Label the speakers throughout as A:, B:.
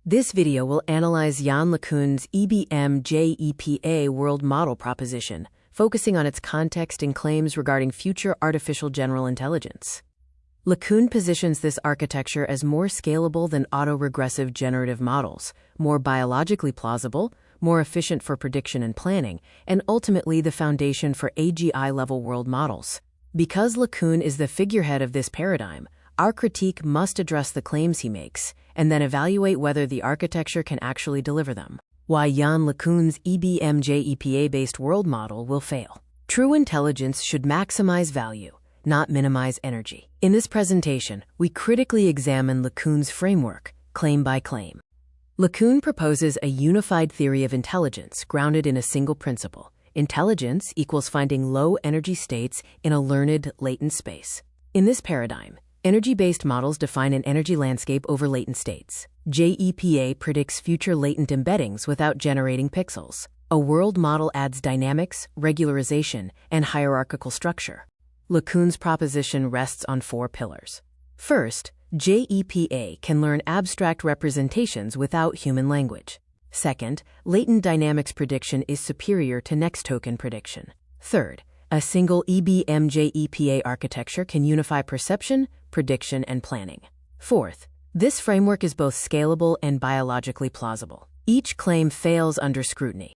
A: This video will analyze Yann LeCun's EBM-JEPA-World model proposition, focusing on its context and claims regarding future artificial general intelligence. LeCun positions this architecture as more scalable than autoregressive generative models, more biologically plausible, more efficient for prediction and planning, and ultimately the foundation for AGI-level world models. Because LeCun is the figurehead of this paradigm, our critique must address the claims he makes, and then evaluate whether the architecture can actually deliver them. Why Yann LeCun's EBM-JEPA-based world model will fail. True intelligence should maximize value, not minimize energy. In this presentation, we critically examine LeCun's framework, claim by claim. LeCun proposes a unified theory of intelligence grounded in a single principle. Intelligence equals finding low-energy states in a learned, latent space. In this paradigm, energy-based models define an energy landscape over latent states. JEPA predicts future latent embeddings without generating pixels. A world model adds dynamics, regularization, and hierarchical structure. LeCun's proposition rests on 4 pillars. First, JEPA can learn abstract representations without human language. Second, latent dynamics prediction is superior to next token prediction. Third, a single EBM-JEPA architecture can unify perception, prediction, and planning. Fourth, this framework is both scalable and biologically plausible. Each claim fails under scrutiny.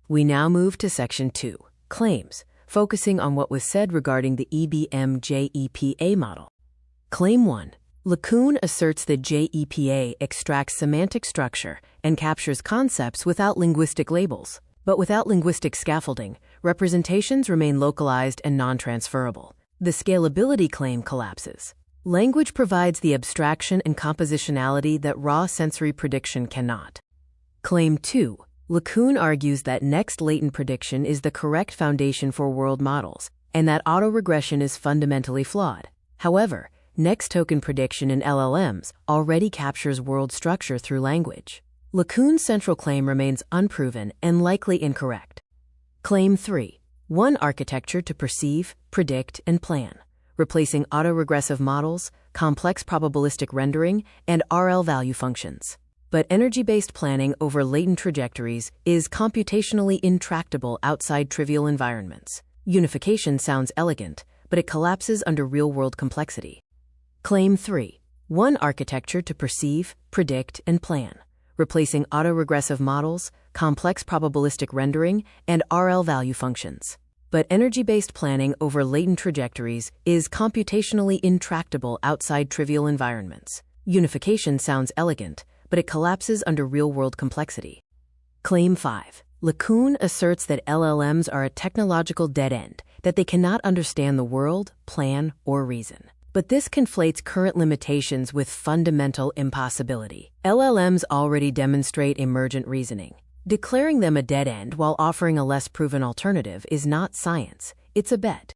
A: We now move to Section 2, Claims, focusing on what was said regarding the EBM-JEPA model. Claim 1. LeCun asserts that JEPA extracts semantic structure and captures concepts without linguistic labels. But without linguistic scaffolding, representations remain localized and non-transferable. The scalability claim collapses. Language provides the abstraction and compositionality that raw sensory prediction cannot. Claim 2. LeCun argues that next latent prediction is the correct foundation for world models, and that autoregression is fundamentally flawed. However, next token prediction in LLMs already captures world structure through language. LeCun's central claim remains unproven and likely incorrect. Claim 3. One architecture to perceive, predict, and plan, replacing autoregressive models, complex probabilistic rendering, and RL value functions. But energy-based planning over latent trajectories is computationally intractable outside trivial environments. Unification sounds elegant, but it collapses under real-world complexity. Claim 3. One architecture to perceive, predict, and plan, replacing autoregressive models, complex probabilistic rendering, and RL value functions. But energy-based planning over latent trajectories is computationally intractable outside trivial environments. Unification sounds elegant, but it collapses under real-world complexity. Claim 5. LeCun asserts that LLMs are a technological dead end, that they cannot understand the world, plan, or reason. But this conflates current limitations with fundamental impossibility. LLMs already demonstrate emergent reasoning. Declaring them a dead end while offering a less proven alternative is not science, it's a bet.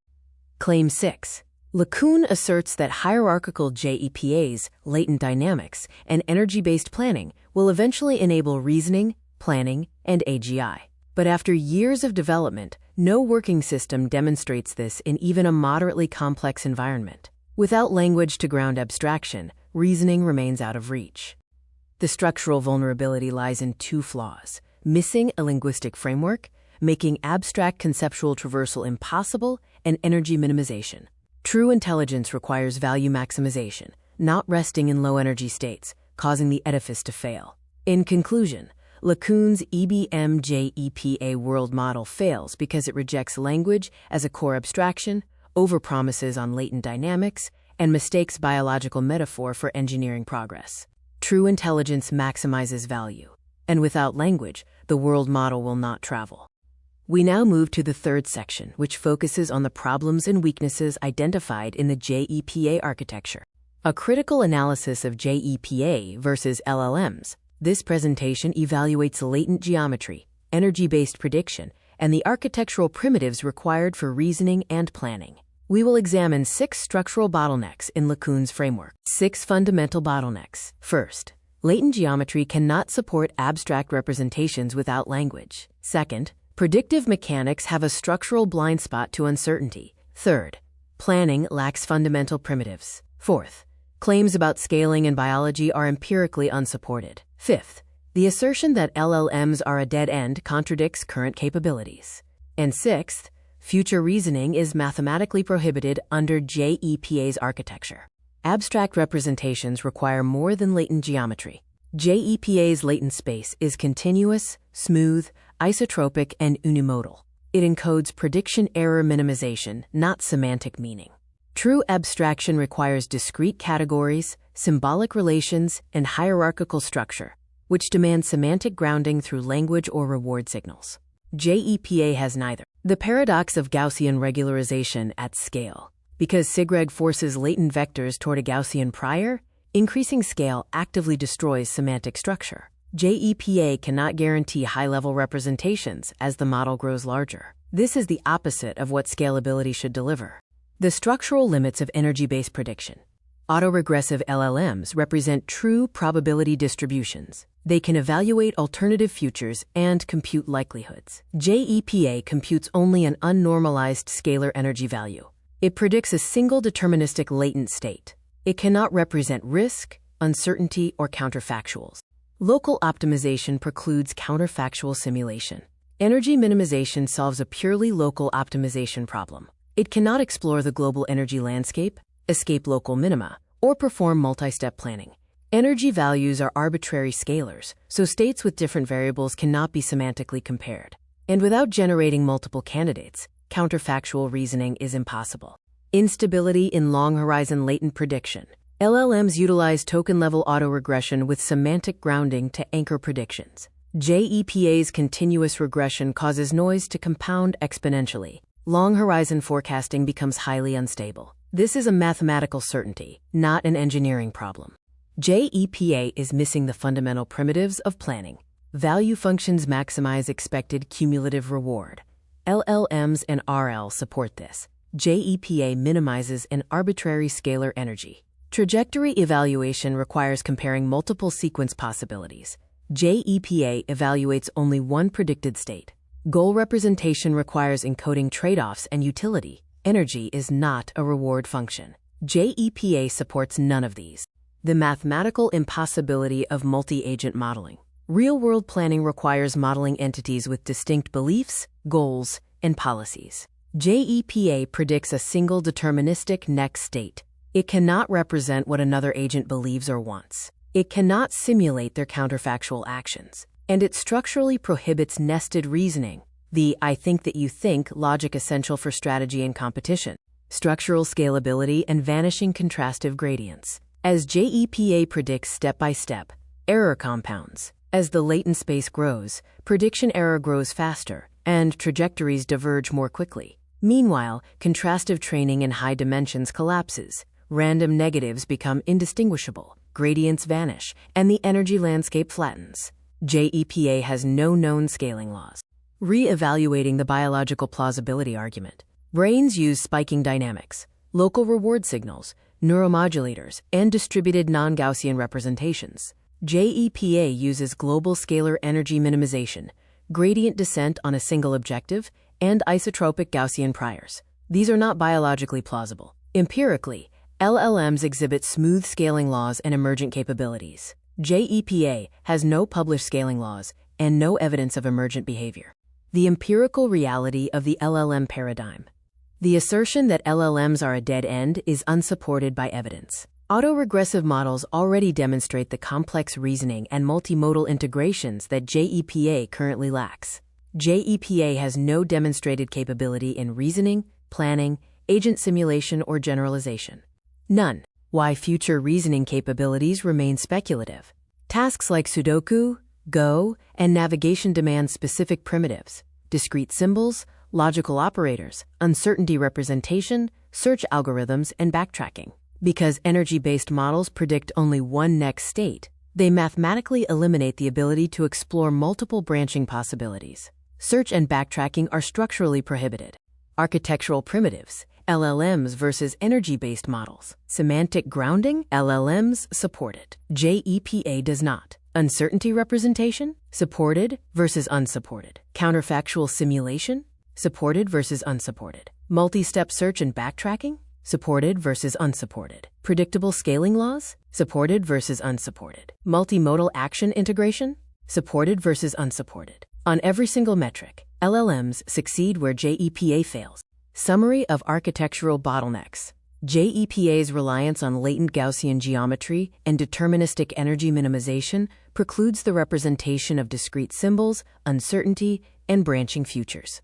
A: Claim 6. LeCun asserts that hierarchical JEPAs, latent dynamics, and energy-based planning will eventually enable reasoning, planning, and AGI. But after years of development, no working system demonstrates this in even a moderately complex environment. Without language to ground abstraction, reasoning remains out of reach. The structural vulnerability lies in 2 flaws: missing a linguistic framework, making abstract conceptual traversal impossible, and energy minimization. True intelligence requires value maximization, not resting in low-energy states, causing the edifice to fail. In conclusion, LeCun's EBM-JEPA world model fails because it rejects language as a core abstraction, overpromises on latent dynamics, and mistakes biological metaphor for engineering progress. True intelligence maximizes value, and without language, the world model will not travel. We now move to the third section, which focuses on the problems and weaknesses identified in the JEPA architecture. A critical analysis of JEPA versus LLMs. This presentation evaluates latent geometry, energy-based prediction, and the architectural primitives required for reasoning and planning. We will examine 6 structural bottlenecks in LeCun's framework. 6 fundamental bottlenecks. First, latent geometry cannot support abstract representations without language. Second, predictive mechanics have a structural blind spot to uncertainty. Third, planning lacks fundamental primitives. Fourth, Claims about scaling in biology are empirically unsupported. Fifth, the assertion that LLMs are a dead end contradicts current capabilities. And sixth, future reasoning is mathematically prohibited under JEPA's architecture. Abstract representations require more than latent geometry. JEPA's latent space is continuous, smooth, isotropic, and unimodal. It encodes prediction error minimization, not semantic meaning. True abstraction requires discrete categories, symbolic relations, and hierarchical structure, which demand semantic grounding through language or reward signals. JEPA has neither. The paradox of Gaussian regularization at scale. Because SIGREG forces latent vectors toward a Gaussian prior, increasing scale actively destroys semantic structure. JEPA cannot guarantee high-level representations as the model grows larger. This is the opposite of what scalability should deliver. The structural limits of energy-based prediction. Autoregressive LLMs represent true probability distributions. They can evaluate alternative futures and compute likelihoods. JEPA computes only an unnormalized scalar energy value. It predicts a single deterministic latent state. It cannot represent risk, uncertainty, or counterfactuals. Local optimization precludes counterfactual simulation. Energy minimization solves a purely local optimization problem. It cannot explore the global energy landscape, escape local minima, or perform multi-step planning. Energy values are arbitrary scalars, so states with different variables cannot be semantically compared. And without generating multiple candidates, counterfactual reasoning is impossible. Instability in long-horizon latent prediction. LLMs utilize token-level autoregression with semantic grounding to anchor predictions. JEPA's continuous regression causes noise to compound exponentially. Long-horizon forecasting becomes highly unstable. This is a mathematical certainty, not an engineering problem. JEPA is missing the fundamental primitives of planning. Value functions maximize expected cumulative reward. LLMs and RL support this. JEPA minimizes an arbitrary scalar energy. Trajectory evaluation requires comparing multiple sequence possibilities. JEPA evaluates only one predicted state. Goal representation requires encoding trade-offs and utility. Energy is not a reward function. JEPA supports none of these. The mathematical impossibility of multi-agent modeling. Real-world planning requires modeling entities with distinct beliefs, goals, and policies. JEPA predicts a single deterministic next state. It cannot represent what another agent believes or wants. It cannot simulate their counterfactual actions. And it structurally prohibits nested reasoning, the I think that you think logic essential for strategy and competition, structural scalability, and vanishing contrastive gradients. As JEPA predicts step-by-step, error compounds. As the latent space grows, prediction error grows faster, and trajectories diverge more quickly. Meanwhile, contrastive training in high dimensions collapses. Random negatives become indistinguishable, gradients vanish, and the energy landscape flattens. JEPA has no known scaling laws. Re-evaluating the biological plausibility argument. Brains use spiking dynamics, local reward signals, neuromodulators, and distributed non-Gaussian representations. JEPA uses global scalar energy minimization, gradient descent on a single objective, and isotropic Gaussian priors. These are not biologically plausible. Empirically, LLMs exhibit smooth scaling laws and emergent capabilities. JEPA has no published scaling laws and no evidence of emergent behavior. The empirical reality of the LLM paradigm. The assertion that LLMs are a dead end is unsupported by evidence. Autoregressive models already demonstrate the complex reasoning and multimodal integrations that JEPA currently lacks. JEPA has no demonstrated capability in reasoning, planning, agent simulation, or generalization. None. Why future reasoning capabilities remain speculative. Tasks like Sudoku, Go, and navigation demand specific primitives, discrete symbols, logical operators, uncertainty representation, search algorithms, and backtracking. Because energy-based models predict only one next state, they mathematically eliminate the ability to explore multiple branching possibilities. Search and backtracking are structurally prohibited. Architectural primitives, LLMs versus energy-based models. Semantic grounding, LLMs supported. JEPA does not. Uncertainty representation, supported versus unsupported. Counterfactual simulation, supported versus unsupported. Multi-step search and backtracking, supported versus unsupported. Predictable scaling laws, supported versus unsupported. Multimodal action integration, supported versus unsupported. On every single metric, LLMs succeed where JEPA fails. Summary of architectural bottlenecks. JEPA's reliance on latent Gaussian geometry and deterministic energy minimization precludes the representation of discrete symbols, uncertainty, and branching futures.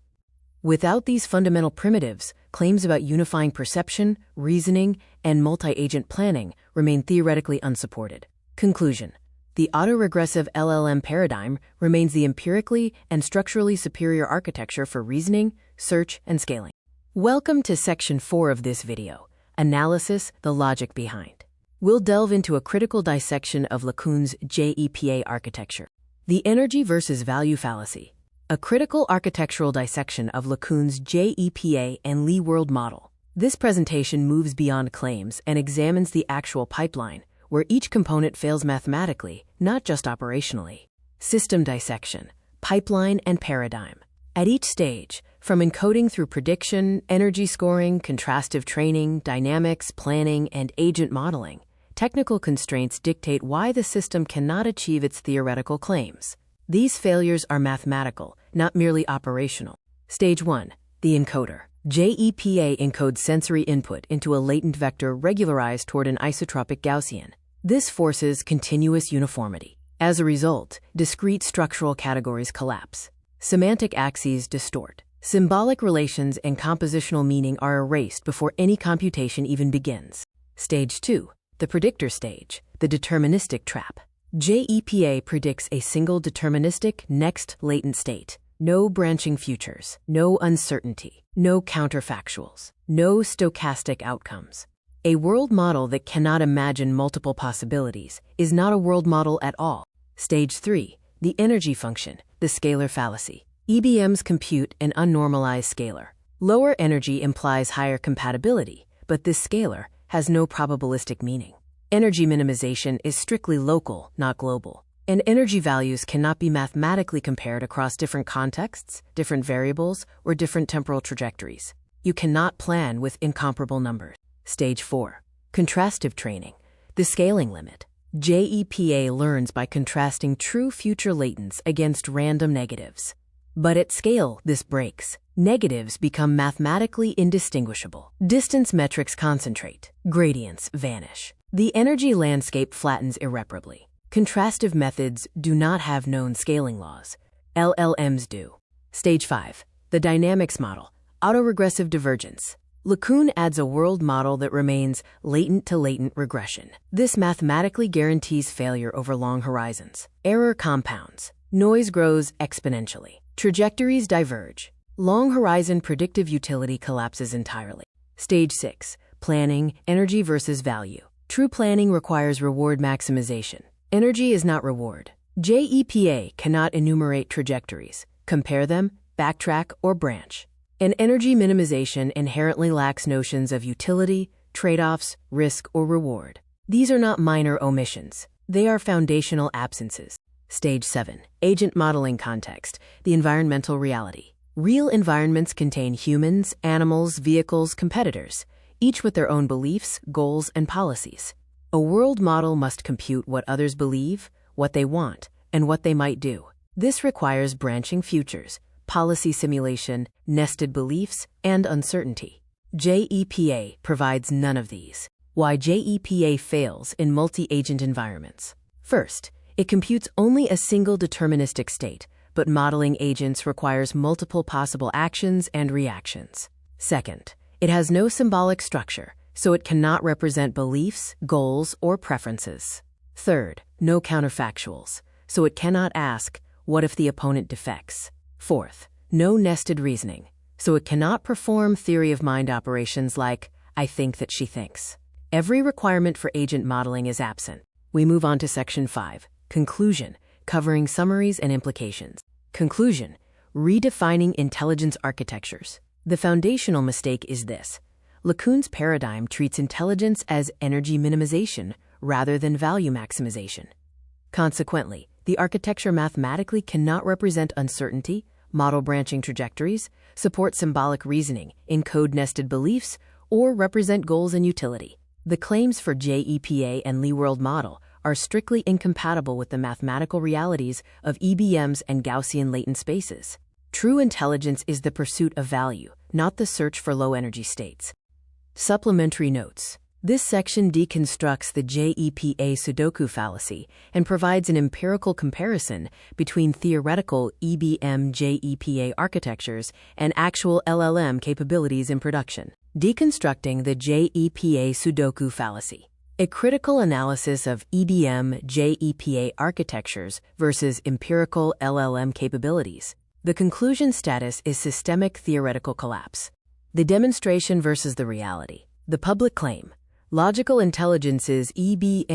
A: Without these fundamental primitives, claims about unifying perception, reasoning, and multi-agent planning remain theoretically unsupported. Conclusion. The autoregressive LLM paradigm remains the empirically and structurally superior architecture for reasoning, search, and scaling. Welcome to Section 4 of this video, Analysis, the Logic Behind. We'll delve into a critical dissection of LeCun's JEPA architecture. The energy versus value fallacy. A critical architectural dissection of LeCun's JEPA and LeWorld model. This presentation moves beyond claims and examines the actual pipeline, where each component fails mathematically, not just operationally. System dissection, pipeline, and paradigm. At each stage, from encoding through prediction, energy scoring, contrastive training, dynamics, planning, and agent modeling, technical constraints dictate why the system cannot achieve its theoretical claims. These failures are mathematical, not merely operational. Stage 1. The encoder. JEPA encodes sensory input into a latent vector regularized toward an isotropic Gaussian. This forces continuous uniformity. As a result, discrete structural categories collapse. Semantic axes distort. Symbolic relations and compositional meaning are erased before any computation even begins. Stage 2. The predictor stage, the deterministic trap. JEPA predicts a single deterministic next latent state. No branching futures, no uncertainty, no counterfactuals, no stochastic outcomes. A world model that cannot imagine multiple possibilities is not a world model at all. Stage 3. The energy function, the scalar fallacy. EBMs compute an unnormalized scalar. Lower energy implies higher compatibility, but this scalar has no probabilistic meaning. Energy minimization is strictly local, not global. And energy values cannot be mathematically compared across different contexts, different variables, or different temporal trajectories. You cannot plan with incomparable numbers. Stage 4. Contrastive training, the scaling limit. JEPA learns by contrasting true future latents against random negatives. But at scale, this breaks. Negatives become mathematically indistinguishable. Distance metrics concentrate. Gradients vanish. The energy landscape flattens irreparably. Contrastive methods do not have known scaling laws. LLMs do. Stage 5. The dynamics model, autoregressive divergence. LeCun adds a world model that remains latent-to-latent regression. This mathematically guarantees failure over long horizons. Error compounds. Noise grows exponentially. Trajectories diverge. Long-horizon predictive utility collapses entirely. Stage 6. Planning, energy versus value. True planning requires reward maximization. Energy is not reward. JEPA cannot enumerate trajectories, compare them, backtrack, or branch. And energy minimization inherently lacks notions of utility, trade-offs, risk, or reward. These are not minor omissions. They are foundational absences. Stage 7. Agent modeling context, the environmental reality. Real environments contain humans, animals, vehicles, competitors, each with their own beliefs, goals, and policies. A world model must compute what others believe, what they want, and what they might do. This requires branching futures, policy simulation, nested beliefs, and uncertainty. JEPA provides none of these. Why JEPA fails in multi-agent environments. First, it computes only a single deterministic state, but modeling agents requires multiple possible actions and reactions. Second, it has no symbolic structure, so it cannot represent beliefs, goals, or preferences. Third, no counterfactuals, so it cannot ask, what if the opponent defects? Fourth, no nested reasoning, so it cannot perform theory of mind operations like, I think that she thinks. Every requirement for agent modeling is absent. We move on to Section 5, Conclusion, covering summaries and implications. Conclusion, redefining intelligence architectures. The foundational mistake is this. LeCun's paradigm treats intelligence as energy minimization rather than value maximization. Consequently, the architecture mathematically cannot represent uncertainty, model branching trajectories, support symbolic reasoning, encode nested beliefs, or represent goals and utility. The claims for JEPA and LeWorld model are strictly incompatible with the mathematical realities of EBMs and Gaussian latent spaces. True intelligence is the pursuit of value, not the search for low-energy states. Supplementary notes. This section deconstructs the JEPA Sudoku fallacy and provides an empirical comparison between theoretical EBM-JEPA architectures and actual LLM capabilities in production. Deconstructing the JEPA Sudoku fallacy. A critical analysis of EBM-JEPA architectures versus empirical LLM capabilities. The conclusion status is systemic theoretical collapse. The demonstration versus the reality. The public claim. Logical Intelligence's EBM-JEPA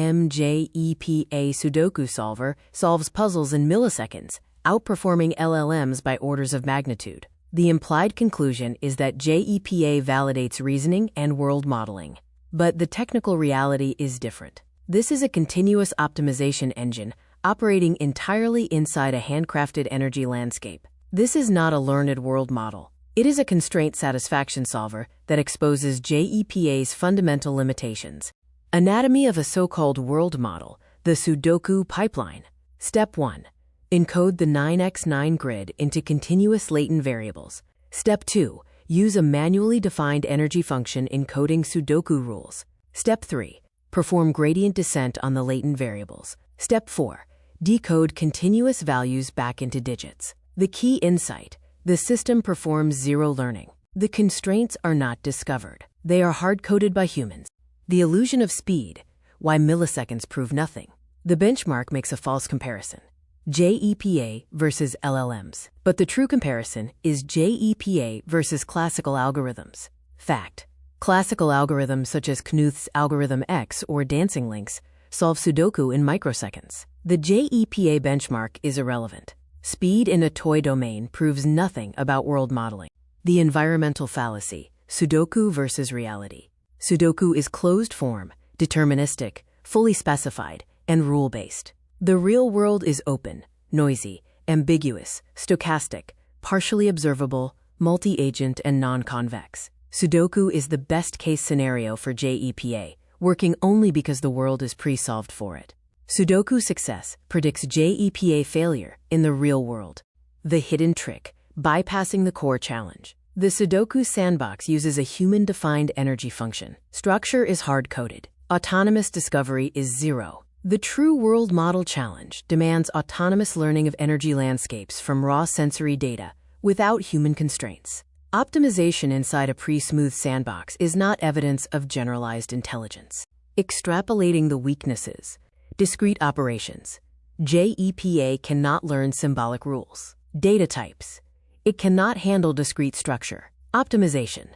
A: Sudoku solver solves puzzles in milliseconds, outperforming LLMs by orders of magnitude. The implied conclusion is that JEPA validates reasoning and world modeling. But the technical reality is different. This is a continuous optimization engine operating entirely inside a handcrafted energy landscape. This is not a learned world model. It is a constraint satisfaction solver that exposes JEPA's fundamental limitations. Anatomy of a so-called world model, the Sudoku pipeline. Step 1. Encode the 9x9 grid into continuous latent variables. Step 2. Use a manually defined energy function encoding Sudoku rules. Step 3. Perform gradient descent on the latent variables. Step 4. Decode continuous values back into digits. The key insight. The system performs zero learning. The constraints are not discovered. They are hard-coded by humans. The illusion of speed. Why milliseconds prove nothing. The benchmark makes a false comparison. JEPA versus LLMs. But the true comparison is JEPA versus classical algorithms. Fact. Classical algorithms such as Knuth's algorithm X or dancing links solve Sudoku in microseconds. The JEPA benchmark is irrelevant. Speed in a toy domain proves nothing about world modeling. The environmental fallacy, Sudoku versus reality. Sudoku is closed form, deterministic, fully specified, and rule-based. The real world is open, noisy, ambiguous, stochastic, partially observable, multi-agent, and non-convex. Sudoku is the best-case scenario for JEPA, working only because the world is pre-solved for it. Sudoku success predicts JEPA failure in the real world. The hidden trick, bypassing the core challenge. The Sudoku sandbox uses a human-defined energy function. Structure is hard-coded. Autonomous discovery is zero. The true world model challenge demands autonomous learning of energy landscapes from raw sensory data without human constraints. Optimization inside a pre-smooth sandbox is not evidence of generalized intelligence. Extrapolating the weaknesses. Discrete operations. JEPA cannot learn symbolic rules. Data types. It cannot handle discrete structure. Optimization.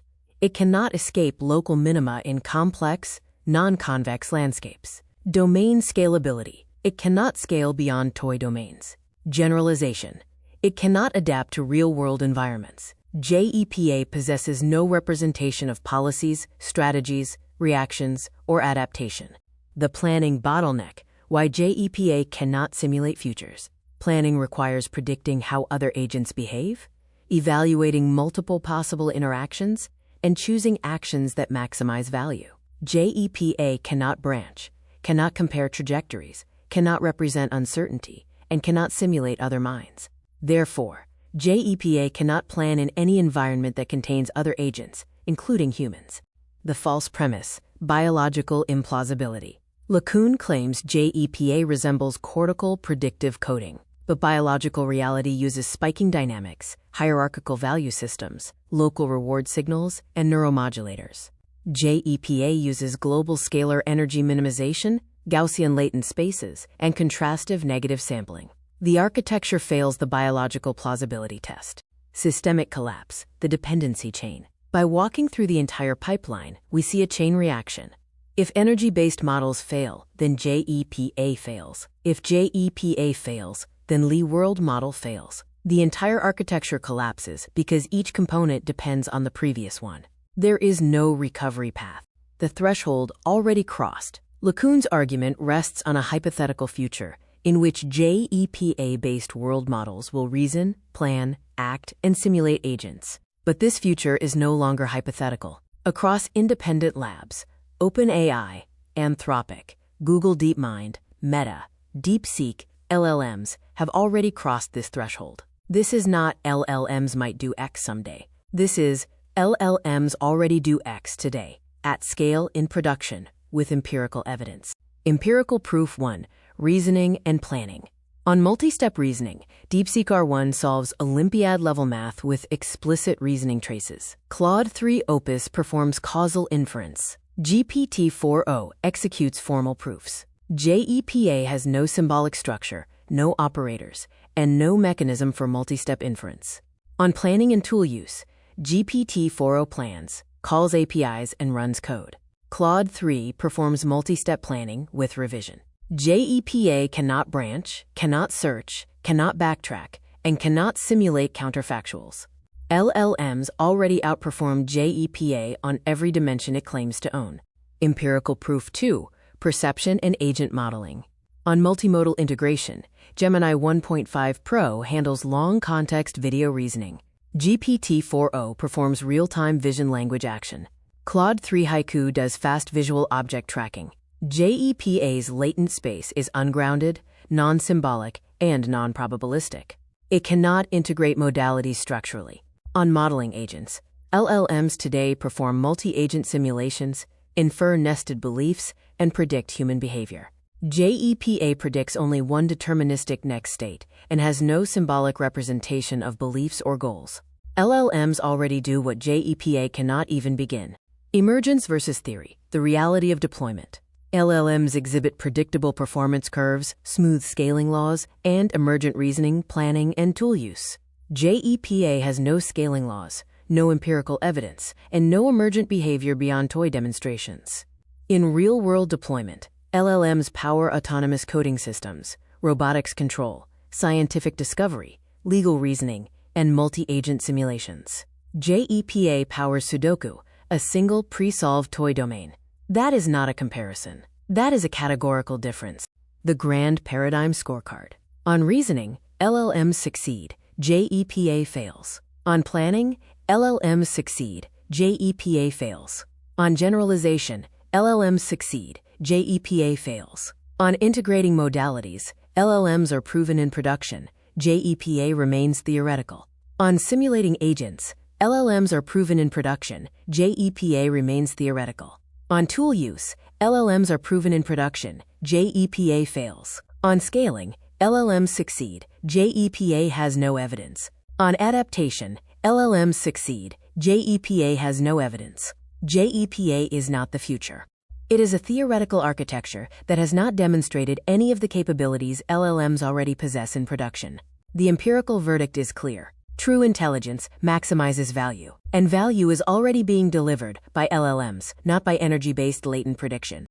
A: It cannot escape local minima in complex, non-convex landscapes. Domain scalability. It cannot scale beyond toy domains. Generalization. It cannot adapt to real-world environments. JEPA possesses no representation of policies, strategies, reactions, or adaptation. The planning bottleneck. Why JEPA cannot simulate futures. Planning requires predicting how other agents behave, evaluating multiple possible interactions, and choosing actions that maximize value. JEPA cannot branch, cannot compare trajectories, cannot represent uncertainty, and cannot simulate other minds. Therefore, JEPA cannot plan in any environment that contains other agents, including humans. The false premise, biological implausibility. LeCun claims JEPA resembles cortical predictive coding, but biological reality uses spiking dynamics, hierarchical value systems, local reward signals, and neuromodulators. JEPA uses global scalar energy minimization, Gaussian latent spaces, and contrastive negative sampling. The architecture fails the biological plausibility test. Systemic collapse, the dependency chain. By walking through the entire pipeline, we see a chain reaction. If energy-based models fail, then JEPA fails. If JEPA fails, then LeWorld model fails. The entire architecture collapses because each component depends on the previous one. There is no recovery path. The threshold already crossed. LeCun's argument rests on a hypothetical future in which JEPA-based world models will reason, plan, act, and simulate agents. But this future is no longer hypothetical. Across independent labs, OpenAI, Anthropic, Google DeepMind, Meta, DeepSeek, LLMs have already crossed this threshold. This is not LLMs might do X someday. This is LLMs already do X today, at scale in production, with empirical evidence. Empirical proof 1, reasoning and planning. On multi-step reasoning, DeepSeek R1 solves Olympiad-level math with explicit reasoning traces. Claude 3 Opus performs causal inference. GPT-4o executes formal proofs. JEPA has no symbolic structure, no operators, and no mechanism for multi-step inference. On planning and tool use, GPT-4o plans, calls APIs, and runs code. Claude 3 performs multi-step planning with revision. JEPA cannot branch, cannot search, cannot backtrack, and cannot simulate counterfactuals. LLMs already outperform JEPA on every dimension it claims to own. Empirical proof 2, perception and agent modeling. On multimodal integration, Gemini 1.5 Pro handles long context video reasoning. GPT-4o performs real-time vision language action. Claude 3 Haiku does fast visual object tracking. JEPA's latent space is ungrounded, non-symbolic, and non-probabilistic. It cannot integrate modalities structurally. On modeling agents, LLMs today perform multi-agent simulations, infer nested beliefs, and predict human behavior. JEPA predicts only one deterministic next state and has no symbolic representation of beliefs or goals. LLMs already do what JEPA cannot even begin. Emergence versus theory, the reality of deployment. LLMs exhibit predictable performance curves, smooth scaling laws, and emergent reasoning, planning, and tool use. JEPA has no scaling laws, no empirical evidence, and no emergent behavior beyond toy demonstrations. In real-world deployment, LLMs power autonomous coding systems, robotics control, scientific discovery, legal reasoning, and multi-agent simulations. JEPA powers Sudoku, a single pre-solved toy domain. That is not a comparison. That is a categorical difference. The grand paradigm scorecard. On reasoning, LLMs succeed, JEPA fails. On planning, LLMs succeed, JEPA fails. On generalization, LLMs succeed, JEPA fails. On integrating modalities, LLMs are proven in production, JEPA remains theoretical. On simulating agents, LLMs are proven in production, JEPA remains theoretical. On tool use, LLMs are proven in production, JEPA fails. On scaling, LLMs succeed, JEPA has no evidence. On adaptation, LLMs succeed, JEPA has no evidence. JEPA is not the future. It is a theoretical architecture that has not demonstrated any of the capabilities LLMs already possess in production. The empirical verdict is clear. True intelligence maximizes value, and value is already being delivered by LLMs, not by energy-based latent prediction.